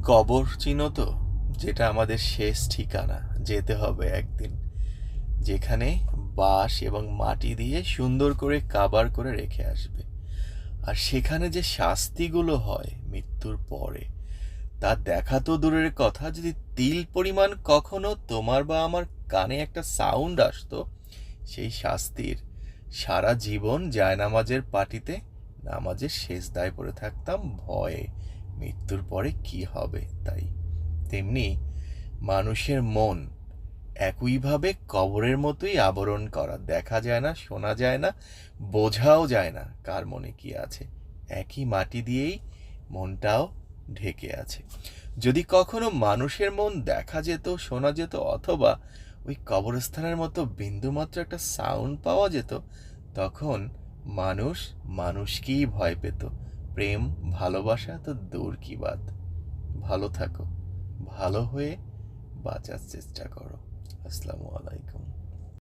কবর চিনো তো? যেটা আমাদের শেষ ঠিকানা। যেতে হবে একদিন, যেখানে বাঁশ এবং মাটি দিয়ে সুন্দর করে কাবার করে রেখে আসবে। আর সেখানে যে শাস্তিগুলো হয় মৃত্যুর পরে, তা দেখা তো দূরের কথা, যদি তিল পরিমাণ কখনো তোমার বা আমার কানে একটা সাউন্ড আসতো, সেই শাস্তির, সারা জীবন জায়নামাজের পাটিতে নামাজের সেজদায় পড়ে থাকতাম ভয়ে মৃত্যুর পরে কি হবে তাই। তেমনি মানুষের মন একইভাবে কবরের মতোই আবরণ করা, দেখা যায় না, শোনা যায় না, বোঝাও যায় না কার মনে কি আছে। একই মাটি দিয়েই মনটাও ঢেকে আছে। যদি কখনো মানুষের মন দেখা যেত, শোনা যেত, অথবা ওই কবরস্থানের মতো বিন্দুমাত্র একটা সাউন্ড পাওয়া যেত, তখন মানুষ মানুষকেই ভয় পেত। প্রেম ভালোবাসা তো দূর কি বাদ। ভালো থাকো, ভালো হয়ে বাঁচার চেষ্টা করো। আসসালামু আলাইকুম।